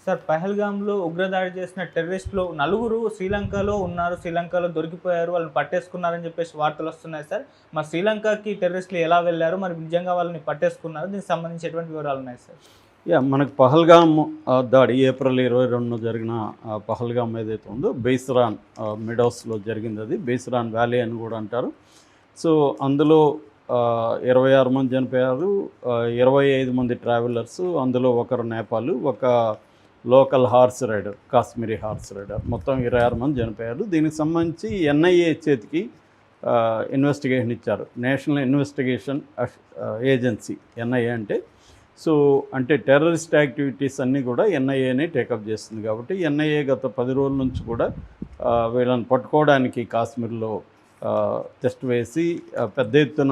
Sir పహల్గామ్‌లో ఉగ్రదాడి చేసిన టెర్రరిస్ట్‌లు నలుగురు శ్రీలంకలో ఉన్నారు. శ్రీలంకలో దొరికిపోయారు. వాళ్ళని పట్టేసుకున్నారని చెప్పేసి వార్తలొస్తున్నాయి సార్. మరి శ్రీలంకకి టెర్రరిస్ట్‌లు ఎలా వెళ్లారు? మరి నిజంగా వాళ్ళని పట్టేసుకున్నారా? దీనికి సంబంధించి ఎటువంటి వివరాలున్నాయి సార్? మనకు పహల్గామ్ దాడి ఏప్రిల్ 22న జరిగిన పహల్గామ్ ఏదైతే ఉందో బెయిస్రాన్ మిడోస్‌లో జరిగిందది. బెయిస్రాన్ వ్యాలీ అని కూడా అంటారు. సో, అందులో 26 మంది చనిపోయారు. 25 మంది ట్రావెలర్స్. అందులో ఒకరు నేపాల్, ఒక local horse rider, Kashmiri horse rider. మొత్తం 26 మంది చనిపోయారు. దీనికి సంబంధించి ఎన్ఐఏ చేతికి ఇన్వెస్టిగేషన్ ఇచ్చారు. నేషనల్ ఇన్వెస్టిగేషన్ ఏజెన్సీ ఎన్ఐఏ అంటే. సో, అంటే టెర్రరిస్ట్ యాక్టివిటీస్ అన్నీ కూడా ఎన్ఐఏనే టేకప్ చేస్తుంది. కాబట్టి ఎన్ఐఏ గత 10 రోజుల నుంచి కూడా వీళ్ళని పట్టుకోవడానికి కాశ్మీర్లో టెస్ట్ వేసి పెద్ద ఎత్తున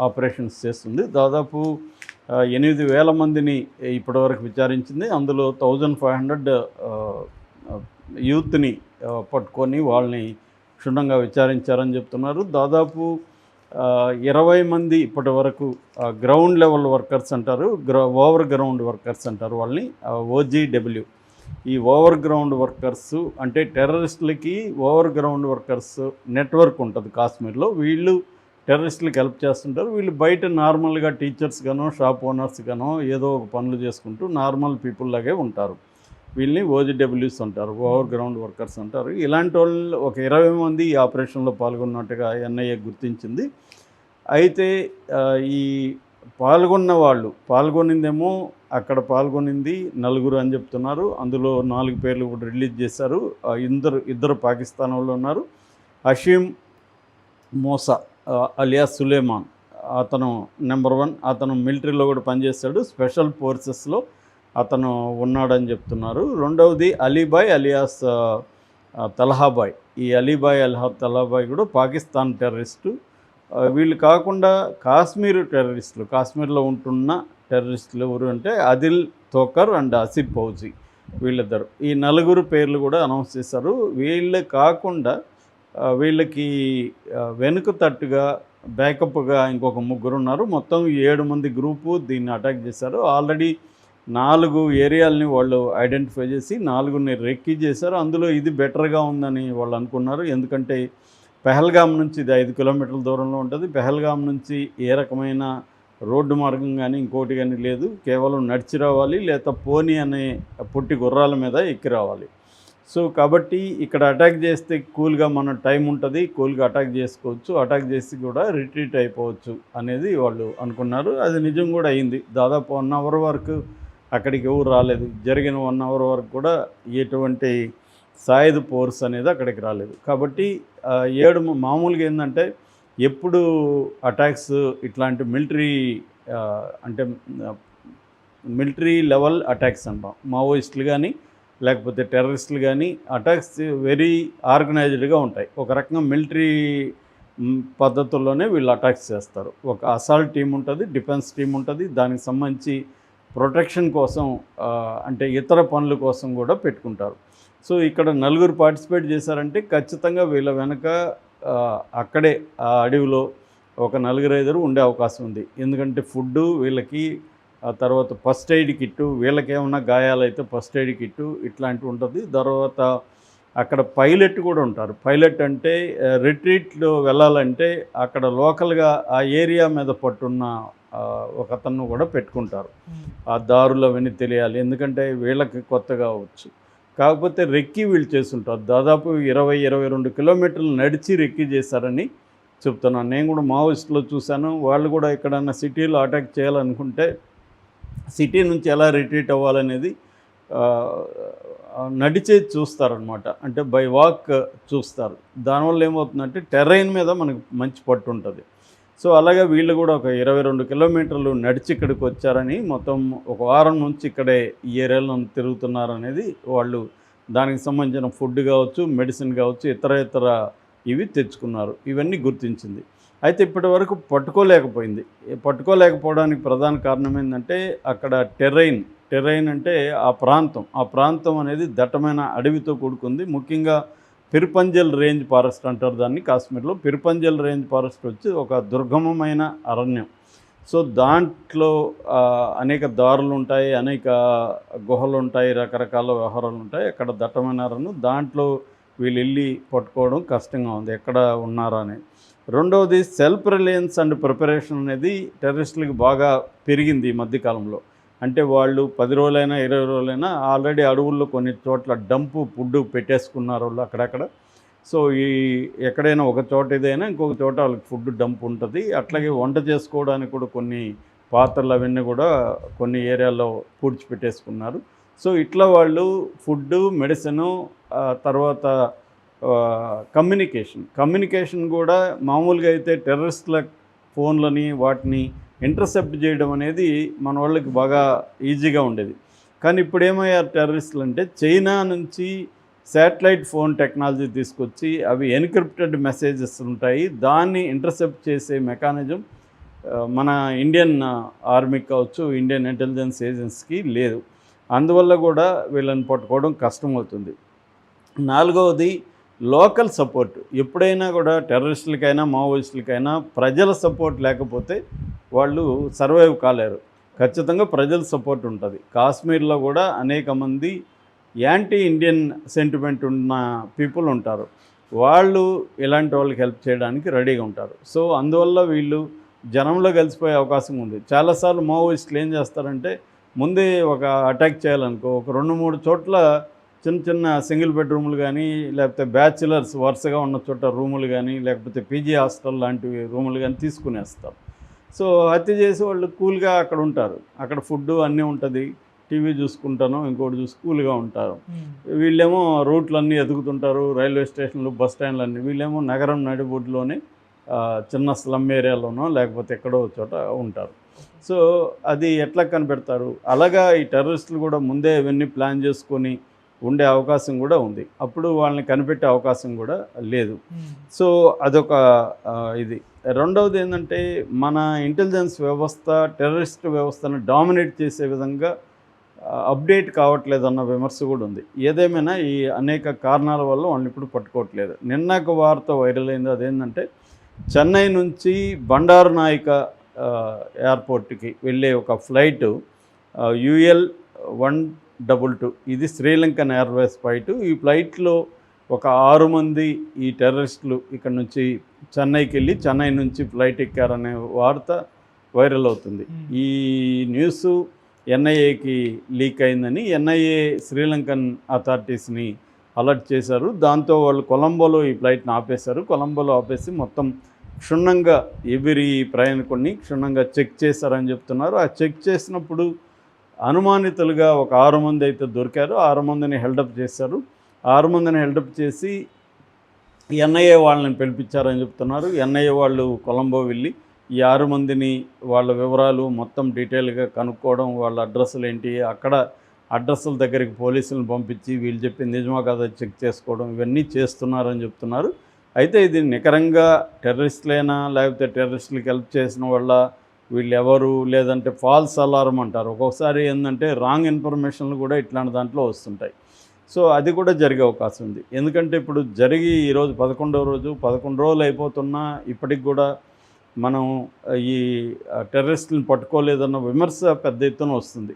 ఆపరేషన్స్ చేస్తుంది. దాదాపు 8,000 మందిని ఇప్పటివరకు విచారించింది. అందులో 1,500 యూత్ని పట్టుకొని వాళ్ళని క్షుణ్ణంగా విచారించారని చెప్తున్నారు. దాదాపు 20 మంది ఇప్పటి వరకు గ్రౌండ్ లెవెల్ వర్కర్స్ అంటారు, ఓవర్ గ్రౌండ్ వర్కర్స్ అంటారు వాళ్ళని, ఓజీడబ్ల్యూ. ఈ ఓవర్ గ్రౌండ్ వర్కర్స్ అంటే టెర్రరిస్టులకి ఓవర్ గ్రౌండ్ వర్కర్స్ నెట్వర్క్ ఉంటుంది కాశ్మీర్లో. వీళ్ళు టెర్రరిస్టులకు హెల్ప్ చేస్తుంటారు. వీళ్ళు బయట నార్మల్గా టీచర్స్ గానో షాప్ ఓనర్స్ గానో ఏదో ఒక పనులు చేసుకుంటూ నార్మల్ పీపుల్ లాగే ఉంటారు. వీళ్ళని ఓజీడబ్ల్యూస్ అంటారు, ఓవర్ గ్రౌండ్ వర్కర్స్ అంటారు. ఇలాంటి వాళ్ళు ఒక 20 మంది ఈ ఆపరేషన్లో పాల్గొన్నట్టుగా ఎన్ఐఏ గుర్తించింది. అయితే ఈ పాల్గొనిందేమో అక్కడ పాల్గొనింది 4 అని చెప్తున్నారు. అందులో 4 పేర్లు కూడా రిలీజ్ చేశారు. ఇద్దరు పాకిస్తాన్ వాళ్ళు ఉన్నారు. హషీమ్ మోసా అలియాస్ సులేమాన్, అతను నెంబర్ 1. అతను మిలిటరీలో కూడా పనిచేస్తాడు, స్పెషల్ ఫోర్సెస్లో అతను ఉన్నాడని చెప్తున్నారు. రెండవది అలీబాయ్ అలియాస్ తలహాబాయ్. ఈ అలీబాయ్ తలహాబాయ్ కూడా పాకిస్తాన్ టెర్రరిస్టు. వీళ్ళు కాకుండా కాశ్మీర్ టెర్రరిస్టులు, కాశ్మీర్లో ఉంటున్న టెర్రరిస్టులు ఎవరు అంటే అదిల్ తోకర్ అండ్ అసిఫ్ ఫౌజీ, వీళ్ళిద్దరు. ఈ 4 పేర్లు కూడా అనౌన్స్ చేశారు. వీళ్ళు కాకుండా వీళ్ళకి వెనుక తట్టుగా బ్యాకప్గా ఇంకొక 3 ఉన్నారు. మొత్తం 7 మంది గ్రూపు దీన్ని అటాక్ చేశారు. ఆల్రెడీ 4 ఏరియాలని వాళ్ళు ఐడెంటిఫై చేసి 4ని రెక్కీ చేశారు. అందులో ఇది బెటర్గా ఉందని వాళ్ళు అనుకున్నారు. ఎందుకంటే పహల్గామ్ నుంచి ఇది 5 కిలోమీటర్ల దూరంలో ఉంటుంది. పహల్గామ్ నుంచి ఏ రకమైన రోడ్డు మార్గం కానీ ఇంకోటి కానీ లేదు. కేవలం నడిచి రావాలి, లేదా పోనీ అనే పొట్టి గుర్రాల మీద ఎక్కి రావాలి. సో, కాబట్టి ఇక్కడ అటాక్ చేస్తే కూల్గా మన టైం ఉంటుంది, కూల్గా అటాక్ చేసుకోవచ్చు, అటాక్ చేసి కూడా రిట్రీట్ అయిపోవచ్చు అనేది వాళ్ళు అనుకున్నారు. అది నిజం కూడా అయింది. దాదాపు 1 అవర్ వరకు అక్కడికి ఎవరు రాలేదు. జరిగిన 1 అవర్ వరకు కూడా ఎటువంటి సాయుధ ఫోర్స్ అనేది అక్కడికి రాలేదు. కాబట్టి 7 మామూలుగా ఏంటంటే ఎప్పుడు అటాక్స్ ఇట్లాంటి అంటే మిలిటరీ లెవెల్ అటాక్స్ అంటాం, మావోయిస్టులు కానీ లేకపోతే టెర్రరిస్టులు కానీ అటాక్స్ వెరీ ఆర్గనైజ్డ్గా ఉంటాయి. ఒక రకంగా మిలిటరీ పద్ధతుల్లోనే వీళ్ళు అటాక్స్ చేస్తారు. ఒక అసాల్ట్ టీం ఉంటుంది, డిఫెన్స్ టీం ఉంటుంది, దానికి సంబంధించి ప్రొటెక్షన్ కోసం అంటే ఇతర పనుల కోసం కూడా పెట్టుకుంటారు. సో, ఇక్కడ 4 పార్టిసిపేట్ చేశారంటే ఖచ్చితంగా వీళ్ళ వెనక అక్కడే ఆ అడవిలో ఒక 4-5 ఉండే అవకాశం ఉంది. ఎందుకంటే ఫుడ్డు వీళ్ళకి, ఆ తర్వాత ఫస్ట్ ఎయిడ్ కిట్టు, వీళ్ళకేమన్నా గాయాలైతే ఫస్ట్ ఎయిడ్ కిట్టు ఇట్లాంటివి ఉంటుంది. తర్వాత అక్కడ పైలట్ కూడా ఉంటారు. పైలట్ అంటే రిట్రీట్లో వెళ్ళాలంటే అక్కడ లోకల్గా ఆ ఏరియా మీద పట్టున్న ఒక అతను కూడా పెట్టుకుంటారు. ఆ దారులు అవన్నీ తెలియాలి, ఎందుకంటే వీళ్ళకి కొత్తగా అవచ్చు. కాకపోతే రెక్కీ వీళ్ళు చేస్తుంటారు. దాదాపు 20-22 కిలోమీటర్లు నడిచి రెక్కీ చేశారని చెప్తున్నాను. నేను కూడా మావోయిస్టులో చూశాను. వాళ్ళు కూడా ఎక్కడన్నా సిటీలో అటాక్ చేయాలనుకుంటే సిటీ నుంచి ఎలా రిట్రీట్ అవ్వాలనేది నడిచే చూస్తారనమాట. అంటే బై వాక్ చూస్తారు. దానివల్ల ఏమవుతుందంటే టెర్రైన్ మీద మనకు మంచి పట్టు ఉంటుంది. సో, అలాగే వీళ్ళు కూడా ఒక 22 కిలోమీటర్లు నడిచి ఇక్కడికి వచ్చారని, మొత్తం ఒక వారం నుంచి ఇక్కడే ఈ ఏరియాలో తిరుగుతున్నారనేది వాళ్ళు, దానికి సంబంధించిన ఫుడ్ కావచ్చు, మెడిసిన్ కావచ్చు, ఇతర ఇవి తెచ్చుకున్నారు. ఇవన్నీ గుర్తించింది. అయితే ఇప్పటి వరకు పట్టుకోలేకపోవడానికి ప్రధాన కారణం ఏంటంటే అక్కడ టెర్రైన్ అంటే ఆ ప్రాంతం అనేది దట్టమైన అడవితో కూడుకుంది. ముఖ్యంగా పిర్పంజల్ రేంజ్ ఫారెస్ట్ అంటారు దాన్ని కాశ్మీర్లో. పిర్పంజల్ రేంజ్ ఫారెస్ట్ వచ్చి ఒక దుర్గమమైన అరణ్యం. సో దాంట్లో అనేక దారులు ఉంటాయి, అనేక గుహలు ఉంటాయి, రకరకాల వ్యవహారాలు ఉంటాయి. అక్కడ దట్టమైన అరణ్యం, దాంట్లో వీళ్ళు వెళ్ళి పట్టుకోవడం కష్టంగా ఉంది ఎక్కడ ఉన్నారా అని. రెండవది సెల్ఫ్ రిలయన్స్ అండ్ ప్రిపరేషన్ అనేది టెర్రరిస్టులకి బాగా పెరిగింది ఈ మధ్యకాలంలో. అంటే వాళ్ళు 10 రోజులైనా 20 రోజులైనా ఆల్రెడీ అడవుల్లో కొన్ని చోట్ల డంపు ఫుడ్ పెట్టేసుకున్నారు వాళ్ళు అక్కడక్కడ. సో ఈ ఎక్కడైనా ఒక చోట ఏదైనా ఇంకొక చోట వాళ్ళకి ఫుడ్ డంప్ ఉంటుంది. అట్లాగే వంట చేసుకోవడానికి కూడా కొన్ని పాత్రలు అవన్నీ కూడా కొన్ని ఏరియాల్లో పూడ్చిపెట్టేసుకున్నారు. సో ఇట్లా వాళ్ళు ఫుడ్డు, మెడిసిను, తర్వాత కమ్యూనికేషన్ కూడా మామూలుగా అయితే టెర్రరిస్టుల ఫోన్లని వాటిని ఇంటర్సెప్ట్ చేయడం అనేది మన వాళ్ళకి బాగా ఈజీగా ఉండేది. కానీ ఇప్పుడు ఏమయ్యారు టెర్రరిస్టులు అంటే, చైనా నుంచి శాటిలైట్ ఫోన్ టెక్నాలజీ తీసుకొచ్చి అవి ఎన్క్రిప్టెడ్ మెసేజెస్ ఉంటాయి, దాన్ని ఇంటర్సెప్ట్ చేసే మెకానిజం మన ఇండియన్ ఆర్మీకి కావచ్చు, ఇండియన్ ఇంటెలిజెన్స్ ఏజెన్సీకి లేదు. అందువల్ల కూడా వీళ్ళని పట్టుకోవడం కష్టమవుతుంది. నాలుగవది లోకల్ సపోర్ట్. ఎప్పుడైనా కూడా టెర్రరిస్టులకైనా మావోయిస్టులకైనా ప్రజల సపోర్ట్ లేకపోతే వాళ్ళు సర్వైవ్ కాలేరు. ఖచ్చితంగా ప్రజల సపోర్ట్ ఉంటుంది. కాశ్మీర్లో కూడా అనేక మంది యాంటీ ఇండియన్ సెంటిమెంట్ ఉన్న పీపుల్ ఉంటారు. వాళ్ళు ఇలాంటి వాళ్ళకి హెల్ప్ చేయడానికి రెడీగా ఉంటారు. సో అందువల్ల వీళ్ళు జనంలో కలిసిపోయే అవకాశం ఉంది. చాలాసార్లు మావోయిస్టులు ఏం చేస్తారంటే, ముందే ఒక అటాక్ చేయాలనుకో, ఒక 2-3 చోట్ల చిన్న చిన్న సింగిల్ బెడ్రూములు కానీ, లేకపోతే బ్యాచులర్స్ వరుసగా ఉన్న చోట రూములు కానీ, లేకపోతే పీజీ హాస్టల్ లాంటివి రూములు కానీ తీసుకునేస్తారు. సో హత్య చేసి వాళ్ళు కూల్గా అక్కడ ఉంటారు. అక్కడ ఫుడ్డు అన్నీ ఉంటుంది, టీవీ చూసుకుంటాను, ఇంకోటి చూసి కూల్గా ఉంటారు. వీళ్ళేమో రూట్లన్నీ ఎదుగుతుంటారు, రైల్వే స్టేషన్లు, బస్ స్టాండ్లు అన్నీ. వీళ్ళేమో నగరం నడిబొడ్డులోనే చిన్న స్లమ్ ఏరియాలోనో లేకపోతే ఎక్కడో చోట ఉంటారు. సో అది ఎట్లా కనిపెడతారు? అలాగా ఈ టెర్రరిస్టులు కూడా ముందే ఇవన్నీ ప్లాన్ చేసుకొని ఉండే అవకాశం కూడా ఉంది. అప్పుడు వాళ్ళని కనిపెట్టే అవకాశం కూడా లేదు. సో అదొక ఇది. రెండవది ఏంటంటే, మన ఇంటెలిజెన్స్ వ్యవస్థ టెర్రరిస్ట్ వ్యవస్థను డామినేట్ చేసే విధంగా అప్డేట్ కావట్లేదన్న విమర్శ కూడా ఉంది. ఏదేమైనా ఈ అనేక కారణాల వల్ల వాళ్ళని ఇప్పుడు పట్టుకోవట్లేదు. నిన్నక వార్త వైరల్ అయింది. అదేంటంటే, చెన్నై నుంచి బండారు నాయక ఎయిర్పోర్ట్కి వెళ్ళే ఒక ఫ్లైట్ UL 122, ఇది శ్రీలంకన్ ఎయిర్వేస్ ఫ్లైట్. ఈ ఫ్లైట్లో ఒక 6 మంది ఈ టెర్రరిస్టులు ఇక్కడ నుంచి చెన్నైకి వెళ్ళి చెన్నై నుంచి ఫ్లైట్ ఎక్కారనే వార్త వైరల్ అవుతుంది. ఈ న్యూస్ NIAకి లీక్ అయిందని NIA శ్రీలంకన్ అథారిటీస్ని అలర్ట్ చేశారు. దాంతో వాళ్ళు కొలంబోలో ఈ ఫ్లైట్ని ఆపేశారు. కొలంబోలో ఆపేసి మొత్తం క్షుణ్ణంగా ఎవరి ప్రయాణికుడిని క్షుణ్ణంగా చెక్ చేశారని చెప్తున్నారు. ఆ చెక్ చేసినప్పుడు అనుమానితులుగా ఒక 6 మంది అయితే దొరికారు. 6 మందిని హెల్డప్ చేశారు. 6 మందిని హెల్డప్ చేసి NIA వాళ్ళని పిలిపించారని చెప్తున్నారు. NIA వాళ్ళు కొలంబో వెళ్ళి ఈ 6 మందిని వాళ్ళ వివరాలు మొత్తం డీటెయిల్గా కనుక్కోవడం, వాళ్ళ అడ్రస్సులు ఏంటి, అక్కడ అడ్రస్సుల దగ్గరికి పోలీసులను పంపించి వీళ్ళు చెప్పింది నిజమా కదా చెక్ చేసుకోవడం, ఇవన్నీ చేస్తున్నారని చెప్తున్నారు. అయితే ఇది నికరంగా టెర్రరిస్టులైనా లేకపోతే టెర్రరిస్టులకు హెల్ప్ చేసిన వాళ్ళ, వీళ్ళు ఎవరు, లేదంటే ఫాల్స్ అలారం అంటారు. ఒక్కొక్కసారి ఏంటంటే రాంగ్ ఇన్ఫర్మేషన్లు కూడా ఇట్లాంటి దాంట్లో వస్తుంటాయి. సో అది కూడా జరిగే అవకాశం ఉంది. ఎందుకంటే ఇప్పుడు జరిగి ఈరోజు 11వ రోజు, 11 రోజులు అయిపోతున్నా ఇప్పటికి కూడా మనం ఈ టెర్రరిస్టులను పట్టుకోలేదన్న విమర్శ పెద్ద ఎత్తున వస్తుంది.